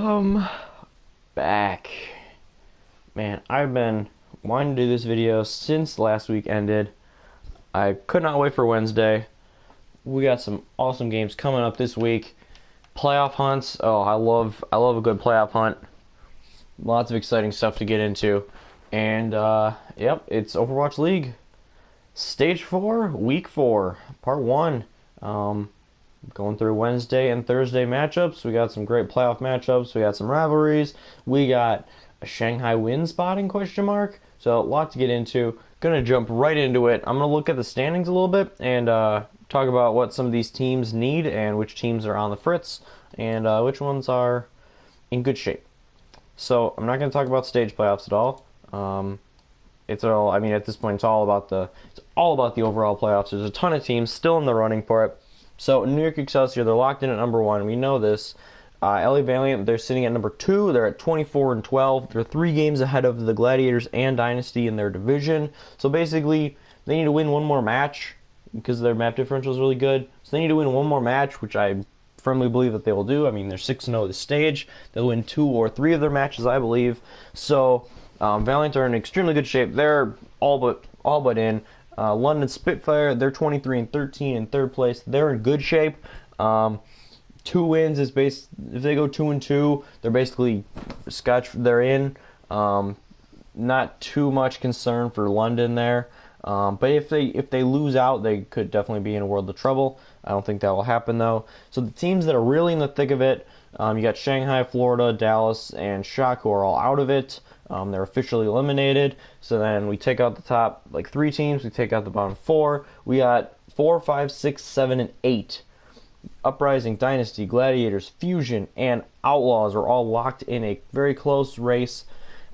Welcome back. Man, I've been wanting to do this video since last week ended. I could not wait for Wednesday. We got some awesome games coming up this week. Playoff hunts. Oh, I love a good playoff hunt. Lots of exciting stuff to get into. And yep, it's Overwatch League. Stage 4, Week 4, Part 1. Going through Wednesday and Thursday matchups. We got some great playoff matchups. We got some rivalries. We got a Shanghai win spotting question mark. So a lot to get into. Gonna jump right into it. I'm gonna look at the standings a little bit and talk about what some of these teams need and which teams are on the fritz and which ones are in good shape. So I'm not gonna talk about stage playoffs at all. It's all. I mean, at this point, it's all about the overall playoffs. There's a ton of teams still in the running for it. So New York Excelsior, they're locked in at number 1. We know this. LA Valiant, they're sitting at number 2. They're at 24 and 12. They're 3 games ahead of the Gladiators and Dynasty in their division. So basically, they need to win one more match because their map differential is really good. So they need to win one more match, which I firmly believe that they will do. I mean, they're 6-0 this stage. They'll win 2 or 3 of their matches, I believe. So Valiant are in extremely good shape. They're all but in. London Spitfire, they're 23 and 13 in third place. They're in good shape. 2 wins is if they go 2 and 2, they're basically they're in. Not too much concern for London there. But if they lose out, they could definitely be in a world of trouble. I don't think that will happen though. So the teams that are really in the thick of it, you got Shanghai, Florida, Dallas, and Shock, who are all out of it. They're officially eliminated. So then we take out the top 3 teams. We take out the bottom 4. We got 4, 5, 6, 7, and 8. Uprising, Dynasty, Gladiators, Fusion, and Outlaws are all locked in a very close race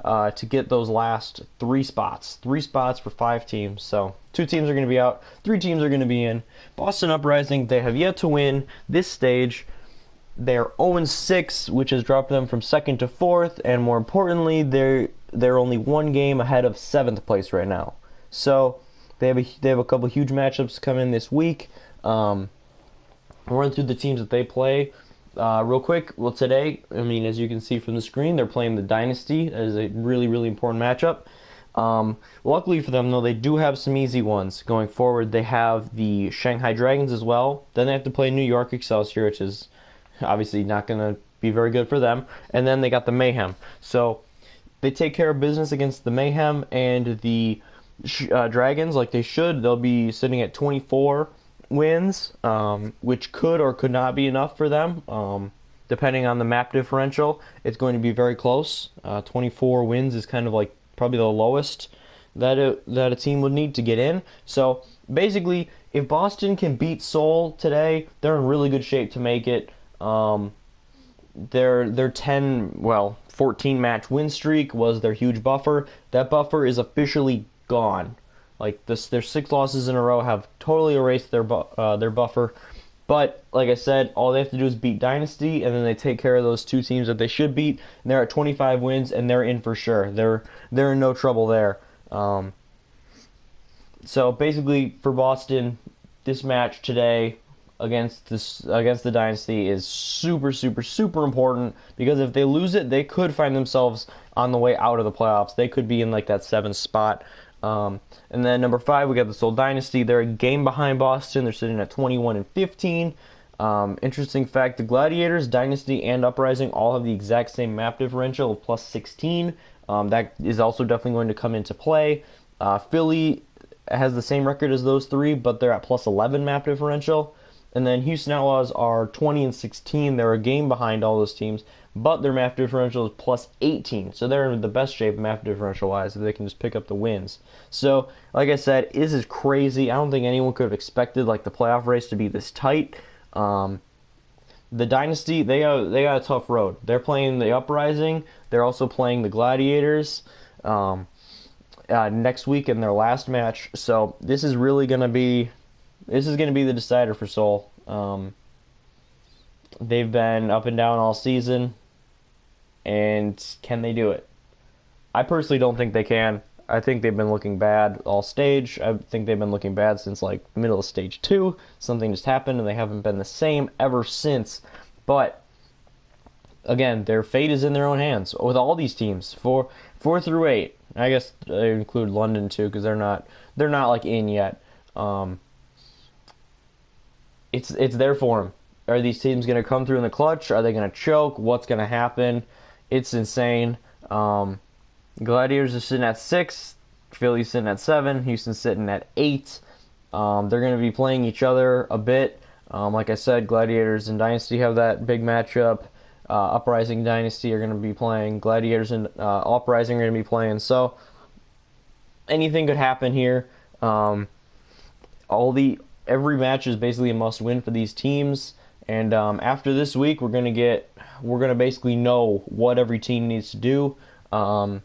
to get those last 3 spots. 3 spots for 5 teams. So 2 teams are going to be out. 3 teams are going to be in. Boston Uprising, they have yet to win this stage. They're 0-6, which has dropped them from 2nd to 4th, and more importantly, they're only 1 game ahead of 7th place right now. So they have a couple huge matchups coming this week. We'll run through the teams that they play real quick. Well, today, I mean, as you can see from the screen, they're playing the Dynasty. That is a really, really important matchup. Luckily for them, though, they do have some easy ones going forward. They have the Shanghai Dragons as well. Then they have to play New York Excelsior, which is obviously not going to be very good for them. And then they got the Mayhem. So they take care of business against the Mayhem and the Dragons like they should. They'll be sitting at 24 wins, which could or could not be enough for them. Depending on the map differential, it's going to be very close. 24 wins is kind of like probably the lowest that a team would need to get in. So basically, if Boston can beat Seoul today, they're in really good shape to make it. Their 14 match win streak was their huge buffer. That buffer is officially gone. Their 6 losses in a row have totally erased their buffer. But like I said, all they have to do is beat Dynasty, and then they take care of those 2 teams that they should beat. And they're at 25 wins, and they're in for sure. They're in no trouble there. So basically, for Boston, this match today against the Dynasty is super, super, super important, because if they lose it, they could find themselves on the way out of the playoffs. They could be in that 7th spot. And then number 5, we got the Seoul Dynasty. They're a game behind Boston. They're sitting at 21 and 15. Interesting fact, the Gladiators, Dynasty, and Uprising all have the exact same map differential of plus 16. That is also definitely going to come into play. Philly has the same record as those 3, but they're at plus 11 map differential. And then Houston Outlaws are 20 and 16. They're a game behind all those teams, but their map differential is plus 18. So they're in the best shape map differential-wise if they can just pick up the wins. So, like I said, this is crazy. I don't think anyone could have expected the playoff race to be this tight. The Dynasty, they got a tough road. They're playing the Uprising. They're also playing the Gladiators next week in their last match. So this is really going to be... This is going to be the decider for Seoul. They've been up and down all season, and can they do it? I personally don't think they can. I think they've been looking bad all stage. I think they've been looking bad since the middle of stage 2. Something just happened, and they haven't been the same ever since. But again, their fate is in their own hands with all these teams. Four through eight. I guess I include London too because they're not like in yet. It's there for them. Are these teams going to come through in the clutch? Are they going to choke? What's going to happen? It's insane. Gladiators are sitting at 6. Philly's sitting at 7. Houston's sitting at 8. They're going to be playing each other a bit. Like I said, Gladiators and Dynasty have that big matchup. Uprising Dynasty are going to be playing. Gladiators and Uprising are going to be playing. So anything could happen here. Every match is basically a must-win for these teams. And after this week, we're gonna basically know what every team needs to do. A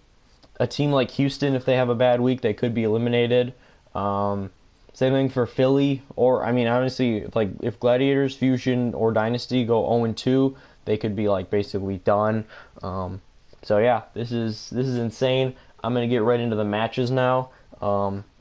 team like Houston, if they have a bad week, they could be eliminated. Same thing for Philly, or I mean, honestly, like if Gladiators, Fusion, or Dynasty go 0-2, they could be like basically done. So yeah, this is insane. I'm gonna get right into the matches now.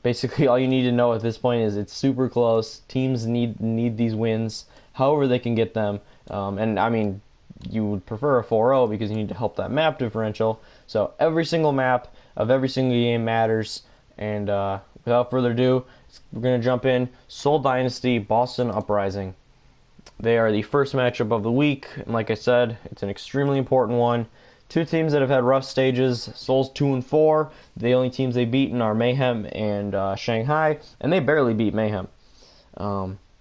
Basically, all you need to know at this point is it's super close. Teams need these wins, however they can get them. And I mean, you would prefer a 4-0 because you need to help that map differential. So every single map of every single game matters. And without further ado, we're going to jump in. Seoul Dynasty, Boston Uprising. They are the first matchup of the week. And like I said, it's an extremely important one. Two teams that have had rough stages. Seoul's 2-4. The only teams they've beaten are Mayhem and Shanghai, and they barely beat Mayhem.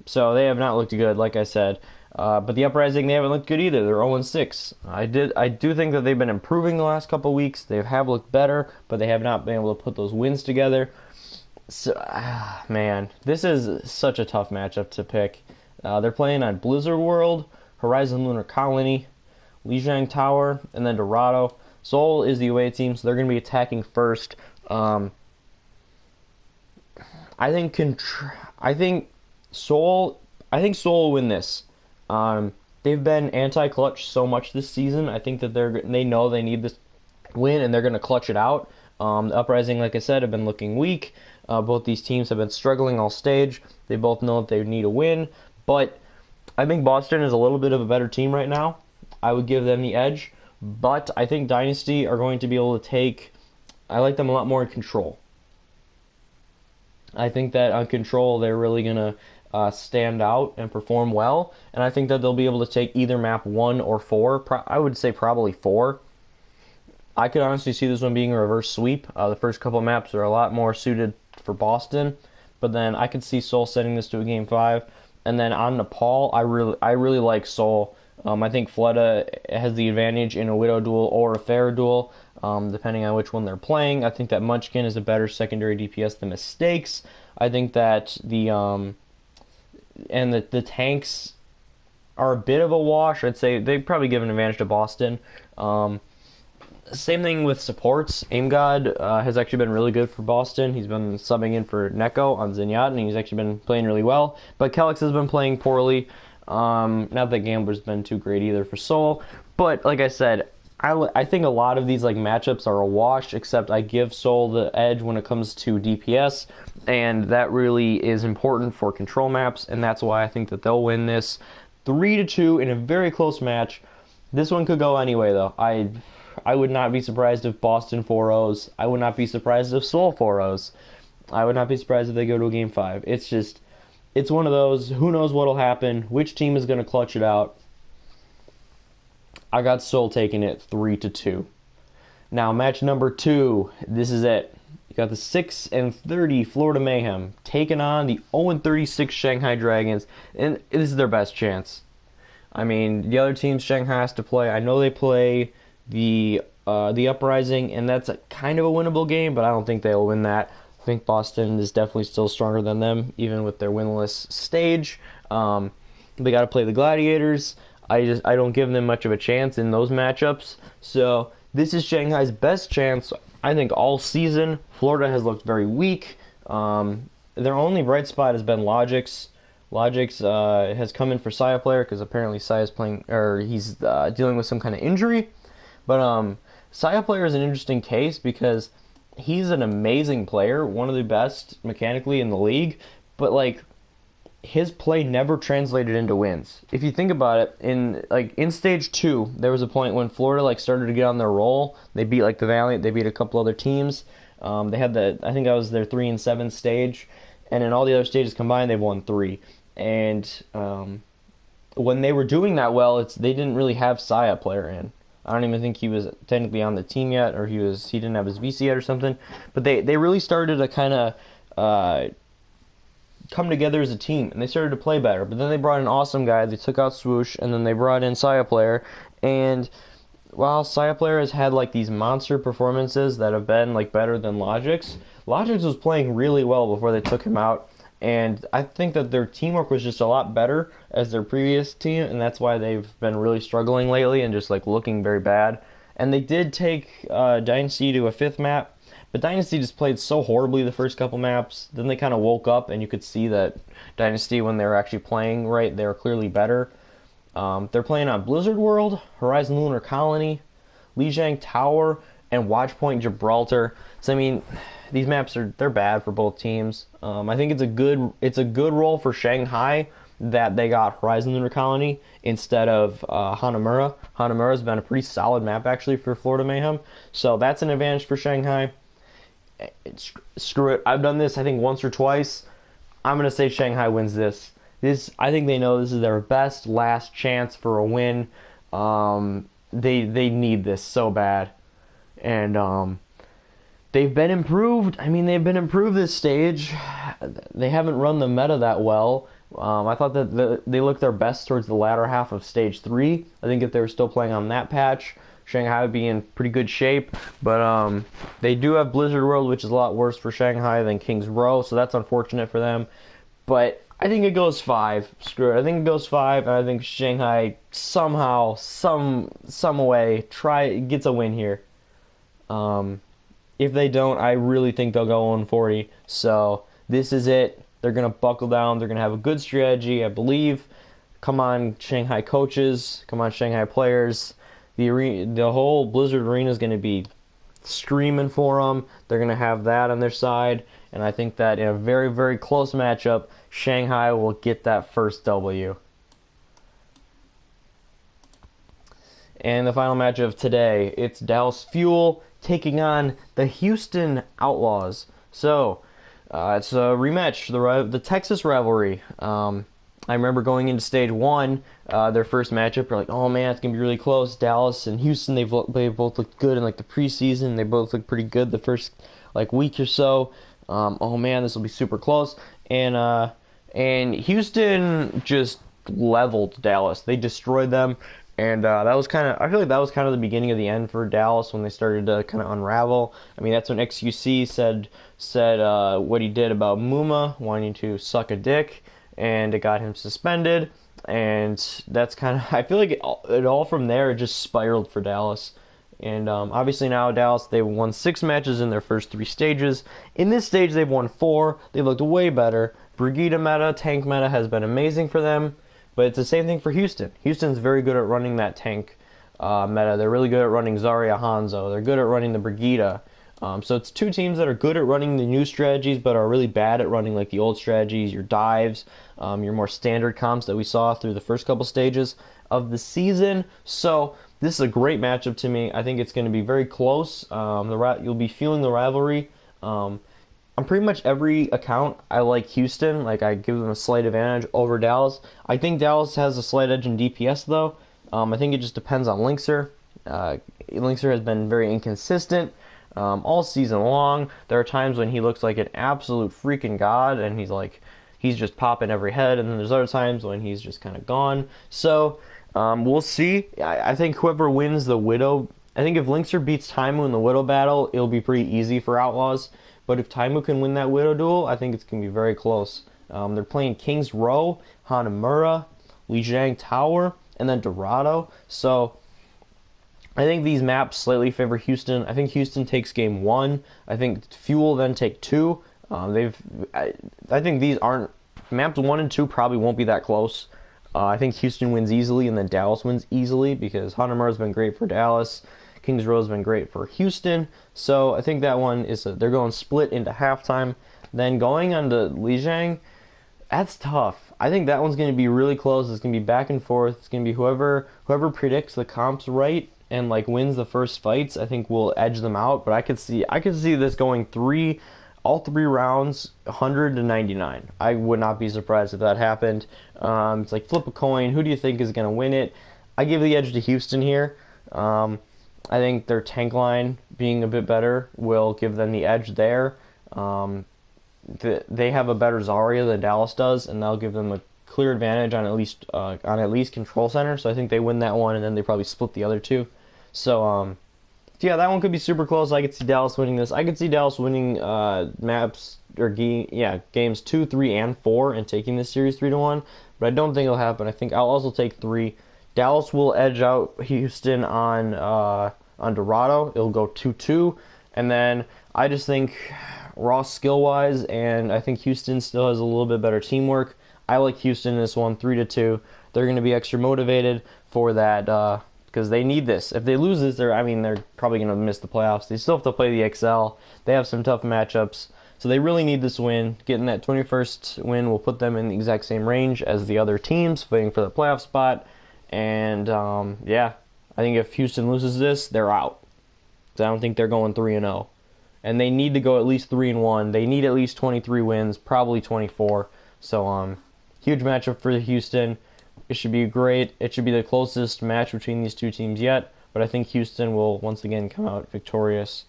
So they have not looked good, like I said. But the Uprising, they haven't looked good either. They're 0-6. I do think that they've been improving the last couple weeks. They have looked better, but they have not been able to put those wins together. So, man, this is such a tough matchup to pick. They're playing on Blizzard World, Horizon Lunar Colony, Lijiang Tower, and then Dorado. Seoul is the away team, so they're going to be attacking first. I think Seoul will win this. They've been anti-clutch so much this season. I think that they know they need this win, and they're going to clutch it out. The Uprising, like I said, have been looking weak. Both these teams have been struggling all stage. They both know that they need a win, but I think Boston is a little bit of a better team right now. I would give them the edge, but I think Dynasty are going to be able to I like them a lot more in control. I think that on control, they're really going to stand out and perform well, and I think that they'll be able to take either map 1 or 4. I would say probably 4. I could honestly see this one being a reverse sweep. The first couple of maps are a lot more suited for Boston, but then I could see Seoul sending this to a game 5. And then on Nepal, I really like Seoul. I think Fleta has the advantage in a Widow duel or a Pharah duel, depending on which one they're playing. I think that Munchkin is a better secondary DPS than Mistakes. I think that the tanks are a bit of a wash. I'd say they probably give an advantage to Boston. Same thing with supports. AimGod has actually been really good for Boston. He's been subbing in for Neko on Zenyatta, and he's actually been playing really well. But Kelix has been playing poorly. Not that Gambler's been too great either for Seoul. But like I said, I think a lot of these like matchups are a wash, except I give Seoul the edge when it comes to DPS, and that really is important for control maps, and that's why I think that they'll win this 3-2 in a very close match. This one could go anyway, though. I would not be surprised if Boston 4-0s. I would not be surprised if Seoul 4-0s. I would not be surprised if they go to a game 5. It's one of those, who knows what'll happen, which team is going to clutch it out. I got Seoul taking it 3-2. Now, match number 2, this is it. You got the 6-30 Florida Mayhem taking on the 0-36 Shanghai Dragons, and this is their best chance. I mean, the other teams Shanghai has to play, I know they play the Uprising, and that's kind of a winnable game, but I don't think they'll win that. I think Boston is definitely still stronger than them, even with their winless stage. They got to play the Gladiators. I don't give them much of a chance in those matchups. So this is Shanghai's best chance, I think, all season. Florida has looked very weak. Their only bright spot has been Logix. Logix has come in for Saya player because apparently Saya's playing, or he's dealing with some kind of injury. But Saya player is an interesting case because he's an amazing player, one of the best mechanically in the league. But like, his play never translated into wins. If you think about it, in stage 2, there was a point when Florida started to get on their roll. They beat the Valiant, they beat a couple other teams. They had I think that was their 3-7 stage, and in all the other stages combined, they've won 3. And when they were doing that well, they didn't really have Saya player in. I don't even think he was technically on the team yet, or he didn't have his VC yet or something. But they really started to kind of come together as a team, and they started to play better. But then they brought in Awesome Guy, they took out Swoosh, and then they brought in Saya Player. And while Saya Player has had these monster performances that have been better than Logic's was playing really well before they took him out. And I think that their teamwork was just a lot better as their previous team, and that's why they've been really struggling lately and just looking very bad. And they did take Dynasty to a 5th map, but Dynasty just played so horribly the first couple maps. Then they kind of woke up, and you could see that Dynasty, when they were actually playing right, they were clearly better. They're playing on Blizzard World, Horizon Lunar Colony, Lijiang Tower, and Watchpoint Gibraltar. So I mean, these maps they're bad for both teams. I think it's a good role for Shanghai that they got Horizon Lunar Colony instead of Hanamura. Hanamura's been a pretty solid map actually for Florida Mayhem, so that's an advantage for Shanghai. Screw it. I've done this I think once or twice. I'm gonna say Shanghai wins this. I think they know this is their best last chance for a win. They need this so bad, and they've been improved. I mean, they've been improved this stage. They haven't run the meta that well. I thought that they looked their best towards the latter half of stage 3. I think if they were still playing on that patch, Shanghai would be in pretty good shape. But they do have Blizzard World, which is a lot worse for Shanghai than King's Row, so that's unfortunate for them. But I think it goes 5. Screw it. I think it goes 5, and I think Shanghai somehow, some way, gets a win here. If they don't, I really think they'll go 140. So this is it. They're going to buckle down. They're going to have a good strategy, I believe. Come on, Shanghai coaches. Come on, Shanghai players. The whole Blizzard Arena is going to be screaming for them. They're going to have that on their side. And I think that in a very, very close matchup, Shanghai will get that first W. And the final match of today, it's Dallas Fuel taking on the Houston Outlaws. So, it's a rematch, the Texas rivalry. I remember going into stage 1, their first matchup, you're like, oh man, it's going to be really close. Dallas and Houston, they both looked good in the preseason. They both looked pretty good the first week or so. Oh man, this will be super close. And Houston just leveled Dallas. They destroyed them. And I feel like that was kind of the beginning of the end for Dallas when they started to kind of unravel. I mean, that's when XQC said what he did about Muma wanting to suck a dick, and it got him suspended. And that's kind of, I feel like it all from there, it just spiraled for Dallas. And obviously now Dallas, they've won 6 matches in their first 3 stages. In this stage, they've won 4. They looked way better. Brigida meta, tank meta has been amazing for them. But it's the same thing for Houston. Houston's very good at running that tank meta. They're really good at running Zarya Hanzo. They're good at running the Brigida. So it's 2 teams that are good at running the new strategies, but are really bad at running the old strategies, your dives, your more standard comps that we saw through the first couple stages of the season. So this is a great matchup to me. I think it's going to be very close. You'll be feeling the rivalry. On pretty much every account, I like Houston. I give them a slight advantage over Dallas. I think Dallas has a slight edge in DPS, though. I think it just depends on Linkser. Linkser has been very inconsistent all season long. There are times when he looks like an absolute freaking god, and he's just popping every head, and then there's other times when he's just kind of gone. So, we'll see. I think whoever wins the Widow, I think if Linkser beats Taimu in the Widow battle, it'll be pretty easy for Outlaws. But if Taimu can win that Widow duel, I think it's going to be very close. They're playing King's Row, Hanamura, Lijiang Tower, and then Dorado. So I think these maps slightly favor Houston. I think Houston takes game 1. I think Fuel then take 2. I think these aren't maps 1 and 2 probably won't be that close. I think Houston wins easily, and then Dallas wins easily because Hanamura's been great for Dallas. King's Row has been great for Houston. So I think that one they're going split into halftime. Then going on to Lijiang, that's tough. I think that one's going to be really close. It's going to be back and forth. It's going to be whoever predicts the comps right and like wins the first fights, I think will edge them out. But I could see this going all three rounds, 100 to 99. I would not be surprised if that happened. It's like flip a coin. Who do you think is going to win it? I give the edge to Houston here. I think their tank line being a bit better will give them the edge there. They have a better Zarya than Dallas does, and that'll give them a clear advantage on at least control center. So I think they win that one, and then they probably split the other two. So yeah, that one could be super close. I could see Dallas winning this. I could see Dallas winning games 2, 3, and 4 and taking this series 3-1. But I don't think it'll happen. I think I'll also take 3. Dallas will edge out Houston on Dorado. It'll go 2-2, and then I just think raw skill-wise, and I think Houston still has a little bit better teamwork. I like Houston in this one, 3-2. They're going to be extra motivated for that because they need this. If they lose this, they're probably going to miss the playoffs. They still have to play the XL. They have some tough matchups, so they really need this win. Getting that 21st win will put them in the exact same range as the other teams fighting for the playoff spot. And I think if Houston loses this, they're out. So I don't think they're going 3-0. And they need to go at least 3-1. They need at least 23 wins, probably 24. So huge matchup for Houston. It should be great. It should be the closest match between these two teams yet. But I think Houston will once again come out victorious.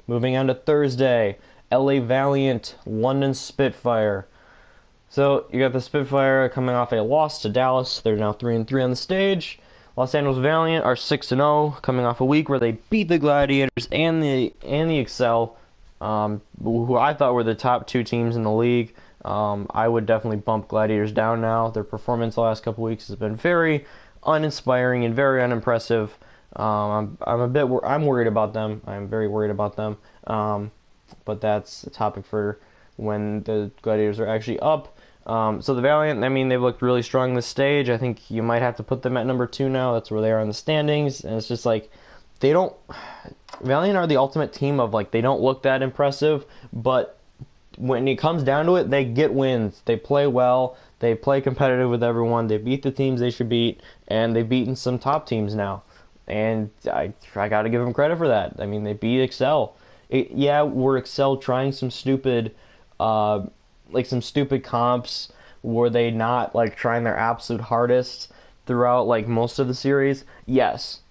Moving on to Thursday, LA Valiant, London Spitfire. So you got the Spitfire coming off a loss to Dallas. They're now 3-3 on the stage. Los Angeles Valiant are 6-0, coming off a week where they beat the Gladiators and the Excel, who I thought were the top two teams in the league. I would definitely bump Gladiators down now. Their performance the last couple weeks has been very uninspiring and very unimpressive. I'm worried about them. I'm very worried about them. But that's a topic for when the Gladiators are actually up. So the Valiant, they've looked really strong this stage. I think you might have to put them at number 2 now. That's where they are in the standings. And it's just like, Valiant are the ultimate team of like, they don't look that impressive, but when it comes down to it, they get wins. They play well. They play competitive with everyone. They beat the teams they should beat, and they've beaten some top teams now. And I got to give them credit for that. They beat Excel. Were Excel trying some stupid comps? Were they not like trying their absolute hardest throughout like most of the series? Yes.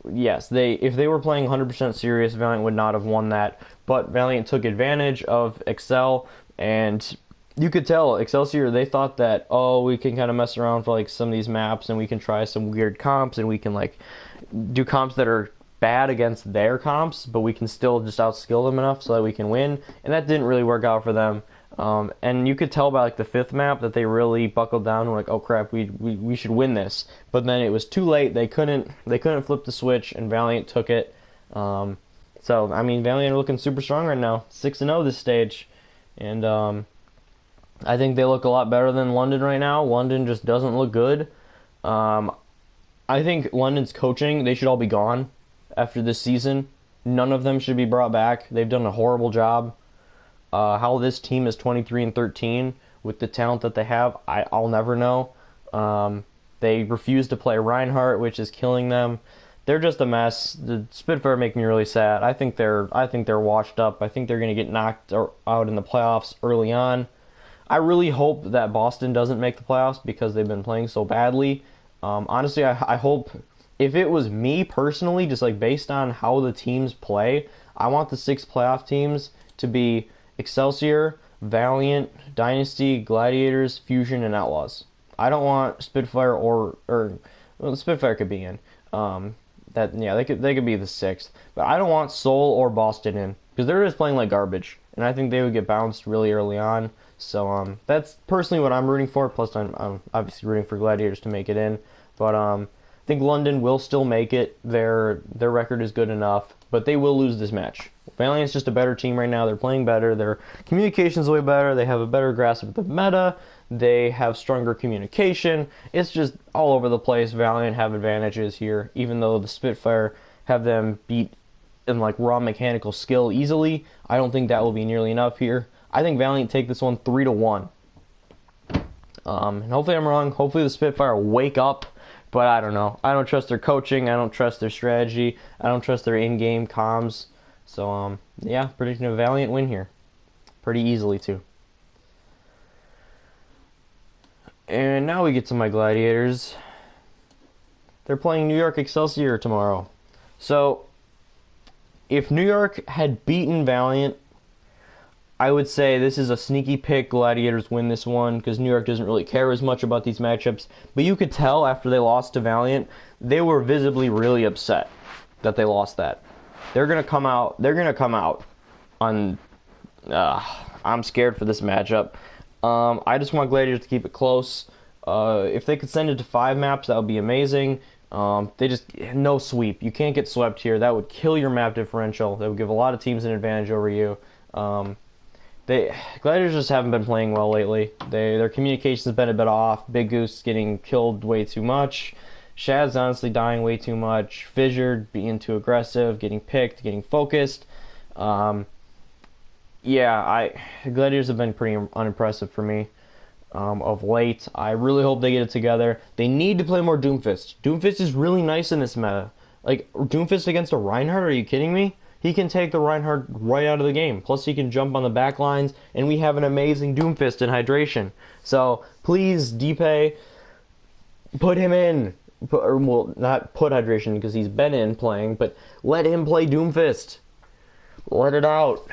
If they were playing 100% serious, Valiant would not have won that. But Valiant took advantage of Excel, and you could tell Excelsior, they thought that, we can kind of mess around for like some of these maps, and we can try some weird comps, and we can like do comps that are bad against their comps, but we can still just outskill them enough so that we can win. And that didn't really work out for them. And you could tell by like the 5th map that they really buckled down and were like, oh crap, we should win this. But then it was too late. They couldn't flip the switch, and Valiant took it. Valiant are looking super strong right now, 6-0 this stage, and I think they look a lot better than London right now. London just doesn't look good. I think London's coaching, they should all be gone after this season. None of them should be brought back. They've done a horrible job. How this team is 23-13 with the talent that they have, I'll never know. They refuse to play Reinhardt, which is killing them. They're just a mess. The Spitfire make me really sad. I think they're washed up. I think they're going to get knocked out in the playoffs early on. I really hope that Boston doesn't make the playoffs because they've been playing so badly. Honestly, I hope, if it was me personally, just like based on how the teams play, I want the 6 playoff teams to be Excelsior, Valiant, Dynasty, Gladiators, Fusion, and Outlaws. I don't want Spitfire Spitfire could be in. They could be the 6th, but I don't want Seoul or Boston in because they're just playing like garbage, and I think they would get bounced really early on. So that's personally what I'm rooting for. Plus, I'm obviously rooting for Gladiators to make it in, but I think London will still make it. Their record is good enough, but they will lose this match. Valiant's just a better team right now. They're playing better. Their communication's way better. They have a better grasp of the meta. They have stronger communication. It's just all over the place. Valiant have advantages here, even though the Spitfire have them beat in like raw mechanical skill easily. I don't think that will be nearly enough here. I think Valiant take this one 3-1. And hopefully I'm wrong. Hopefully the Spitfire wake up. But I don't know. I don't trust their coaching. I don't trust their strategy. I don't trust their in-game comms. So, yeah, predicting a Valiant win here. Pretty easily, too. And now we get to my Gladiators. They're playing New York Excelsior tomorrow. So, if New York had beaten Valiant, I would say this is a sneaky pick. Gladiators win this one because New York doesn't really care as much about these matchups. But you could tell after they lost to Valiant, they were visibly really upset that they lost that. They're gonna come out. They're gonna come out on. I'm scared for this matchup. I just want Gladiators to keep it close. If they could send it to 5 maps, that would be amazing. They just no sweep. You can't get swept here. That would kill your map differential. That would give a lot of teams an advantage over you. Gladiators just haven't been playing well lately. Their communication's been a bit off. Big Goose getting killed way too much. Shad's honestly dying way too much. Fissured being too aggressive, getting picked, getting focused. Yeah, Gladiators have been pretty unimpressive for me of late. I really hope they get it together. They need to play more Doomfist. Doomfist is really nice in this meta. Like, Doomfist against a Reinhardt? Are you kidding me? He can take the Reinhardt right out of the game. Plus, he can jump on the back lines, and we have an amazing Doomfist in hydration. So, please, DPay, put him in. Well, not put hydration because he's been in playing, but let him play Doomfist. Let it out.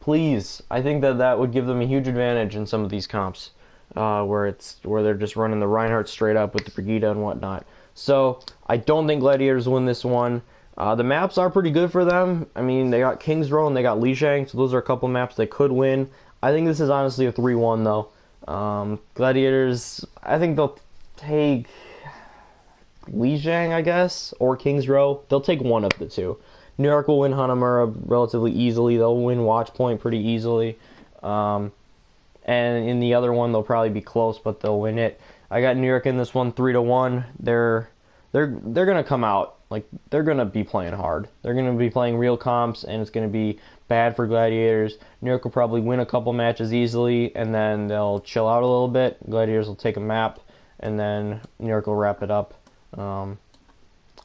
Please. I think that would give them a huge advantage in some of these comps where they're just running the Reinhardt straight up with the Brigida and whatnot. So, I don't think Gladiators win this one. The maps are pretty good for them. I mean, they got King's Row and they got Lijiang, so those are a couple maps they could win. I think this is honestly a 3-1, though. Gladiators, I think they'll take Lijiang, I guess, or King's Row. They'll take one of the two. New York will win Hanamura relatively easily. They'll win Watchpoint pretty easily. And in the other one, they'll probably be close, but they'll win it. I got New York in this one 3-1. They're gonna come out. Like, they're going to be playing hard. They're going to be playing real comps, and it's going to be bad for Gladiators. New York will probably win a couple matches easily, and then they'll chill out a little bit. Gladiators will take a map, and then New York will wrap it up,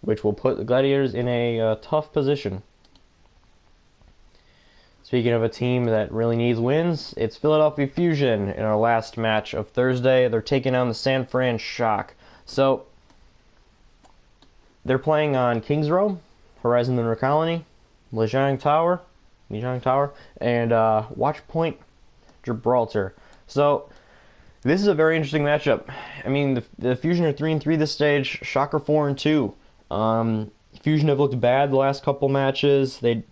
which will put the Gladiators in a tough position. Speaking of a team that really needs wins, it's Philadelphia Fusion in our last match of Thursday. They're taking on the San Fran Shock. So, they're playing on King's Row, Horizon Lunar Colony, Lijiang Tower, and Watchpoint, Gibraltar. So, this is a very interesting matchup. I mean, the Fusion are 3-3 this stage, Shock are 4-2. Fusion have looked bad the last couple matches. They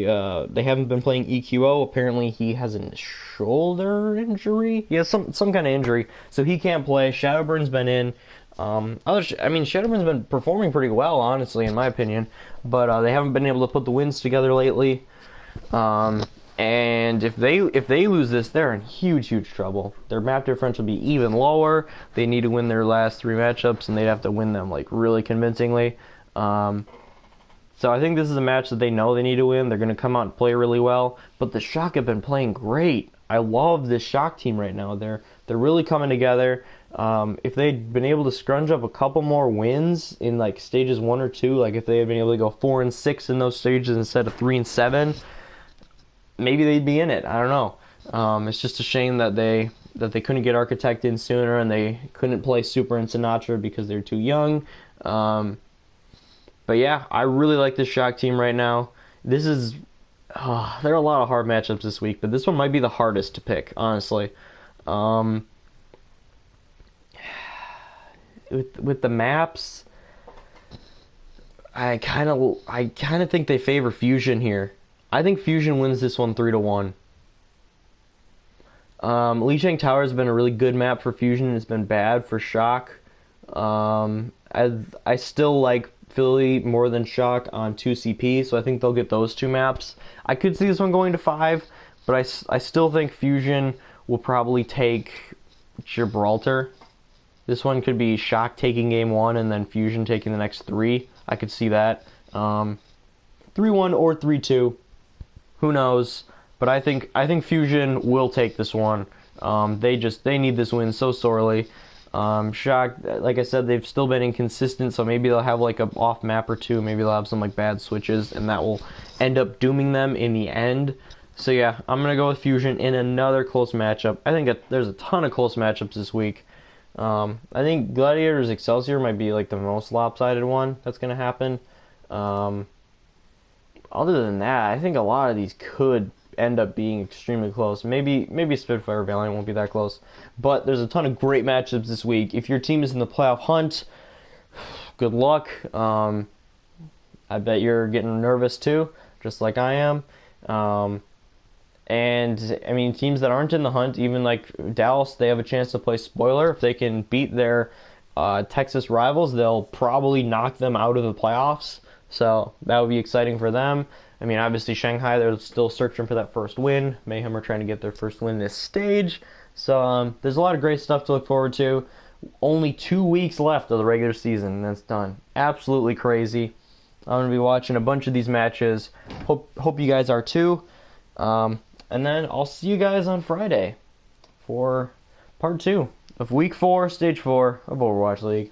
haven't been playing EQO. Apparently, he has a shoulder injury. He has some kind of injury, so he can't play. Shadowburn's been in. Shadowburn's been performing pretty well, honestly, in my opinion, but they haven't been able to put the wins together lately. And if they lose this, they're in huge trouble. Their map differential will be even lower. They need to win their last 3 matchups, and they'd have to win them like really convincingly. So I think this is a match that they know they need to win. They're going to come out and play really well. But the Shock have been playing great. I love this Shock team right now. They're really coming together. If they'd been able to scrunch up a couple more wins in like stages 1 or 2, like if they had been able to go 4-6 in those stages instead of 3-7, maybe they'd be in it. I don't know. It's just a shame that they couldn't get Architect in sooner and they couldn't play Super and Sinatra because they're too young. But yeah, I really like this Shock team right now. This is there are a lot of hard matchups this week, but this one might be the hardest to pick, honestly. With the maps, I kind of think they favor Fusion here. I think Fusion wins this one 3-1. Lijiang Tower has been a really good map for Fusion. It's been bad for Shock. I still like Philly more than Shock on 2CP, so I think they'll get those 2 maps. I could see this one going to 5, but I still think Fusion will probably take Gibraltar. This one could be Shock taking game 1 and then Fusion taking the next 3. I could see that. 3-1 or 3-2. Who knows? But I think Fusion will take this one. They need this win so sorely. Shocked, like I said, they've still been inconsistent, so maybe they'll have like a off map or two. Maybe they'll have some like bad switches, and that will end up dooming them in the end. So yeah, I'm gonna go with Fusion in another close matchup. I think there's a ton of close matchups this week. I think Gladiators Excelsior might be like the most lopsided one that's gonna happen. Other than that, I think a lot of these could end up being extremely close. Maybe Spitfire Valiant won't be that close, but there's a ton of great matchups this week. If your team is in the playoff hunt, good luck. I bet you're getting nervous too, just like I am. And I mean, teams that aren't in the hunt, even like Dallas, they have a chance to play spoiler. If they can beat their Texas rivals, they'll probably knock them out of the playoffs. So that would be exciting for them. I mean, obviously Shanghai, they're still searching for that first win. Mayhem are trying to get their first win this stage. So there's a lot of great stuff to look forward to. Only 2 weeks left of the regular season, and that's done. Absolutely crazy. I'm going to be watching a bunch of these matches. Hope you guys are too. And then I'll see you guys on Friday for part 2 of Week 4, Stage 4 of Overwatch League.